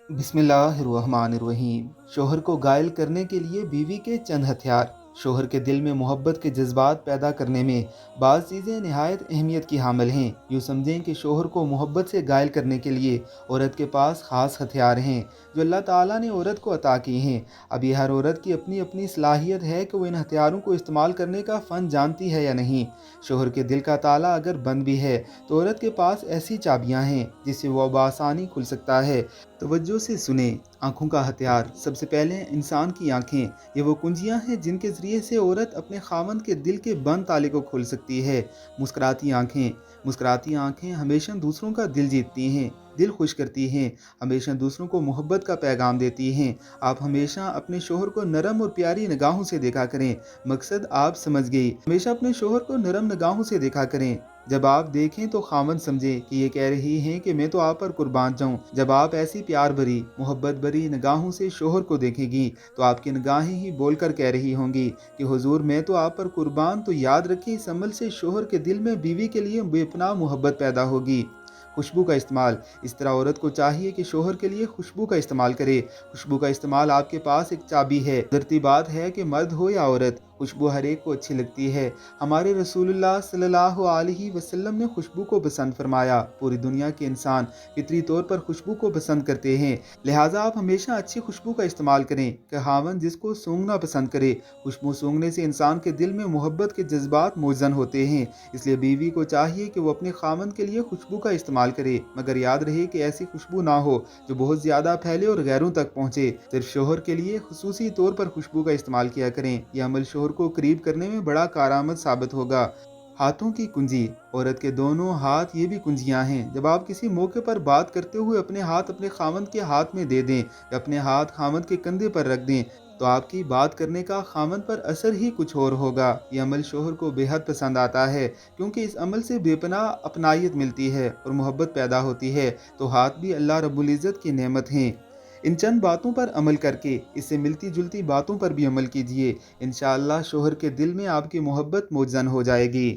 बिस्मिल्लाहिर्रहमानिर्रहीम। शोहर को घायल करने के लिए बीवी के चंद हथियार। शोहर के दिल में मोहब्बत के जज्बात पैदा करने में बाज़ चीज़ें नहायत अहमियत की हामिल हैं। यूँ समझें कि शोहर को मोहब्बत से घायल करने के लिए औरत के पास ख़ास हथियार हैं जो अल्लाह ताला ने औरत को अता किए हैं। अब यह हर औरत की अपनी अपनी सलाहियत है कि वो इन हथियारों को इस्तेमाल करने का फ़न जानती है या नहीं। शोहर के दिल का ताला अगर बंद भी है तो औरत के पास ऐसी चाबियाँ हैं जिससे वह बआसानी खुल सकता है। तवज्जो से सुने। आंखों का हथियार। सबसे पहले इंसान की आंखें। ये वो कुंजियां हैं जिनके ज़रिए से औरत अपने खामंद के दिल के बंद ताले को खोल सकती है। मुस्कुराती आंखें। मुस्कुराती आंखें हमेशा दूसरों का दिल जीतती हैं, दिल खुश करती हैं, हमेशा दूसरों को मोहब्बत का पैगाम देती हैं। आप हमेशा अपने शोहर को नरम और प्यारी निगाहों से देखा करें। मकसद आप समझ गई। हमेशा अपने शोहर को नरम निगाहों से देखा करें। जब आप देखें तो खामन समझे कि ये कह रही हैं कि मैं तो आप पर कुर्बान जाऊं। जब आप ऐसी प्यार भरी, मोहब्बत भरी निगाहों से शोहर को देखेंगी तो आपकी निगाहें ही बोलकर कह रही होंगी कि हुजूर मैं तो आप पर कुर्बान। तो याद रखें, इस अमल से शोहर के दिल में बीवी के लिए बेपनाह मोहब्बत पैदा होगी। खुशबू का इस्तेमाल। इस तरह औरत को चाहिए कि शोहर के लिए खुशबू का इस्तेमाल करे। खुशबू का इस्तेमाल आपके पास एक चाबी है। कुदरती बात है कि मर्द हो या औरत, खुशबू हर एक को अच्छी लगती है। हमारे रसूलुल्लाह सल्लल्लाहु अलैहि वसल्लम ने खुशबू को पसंद फरमाया। पूरी दुनिया के इंसान फितरी तौर पर खुशबू को पसंद करते हैं। लिहाजा आप हमेशा अच्छी खुशबू का इस्तेमाल करें कि खामन जिसको सूंघना पसंद करे। खुशबू सूंघने से इंसान के दिल में मोहब्बत के जज्बात मौजन होते हैं। इसलिए बीवी को चाहिए कि वो अपने खामन के लिए खुशबू का इस्तेमाल करे, मगर याद रहे कि ऐसी खुशबू ना हो जो बहुत ज़्यादा फैले और गैरों तक पहुँचे। सिर्फ शोहर के लिए खुसूसी तौर पर खुशबू का इस्तेमाल किया करें। यह अमल शोहर को करीब करने में बड़ा कारआमद साबित होगा। हाथों की कुंजी। औरत के दोनों हाथ ये भी कुंजियां हैं। जब आप किसी मौके पर बात करते हुए अपने हाथ अपने खामंद के हाथ में दे दें या अपने हाथ खामंद के कंधे पर रख दें तो आपकी बात करने का खामंद पर असर ही कुछ और होगा। यह अमल शोहर को बेहद पसंद आता है क्योंकि इस अमल से बेपनाह अपनायत मिलती है और मोहब्बत पैदा होती है। तो हाथ भी अल्लाह रब्बुल इज़्ज़त की नेमत हैं। इन चंद बातों पर अमल करके इससे मिलती जुलती बातों पर भी अमल कीजिए। इंशाअल्लाह शोहर के दिल में आपकी मोहब्बत मौजन हो जाएगी।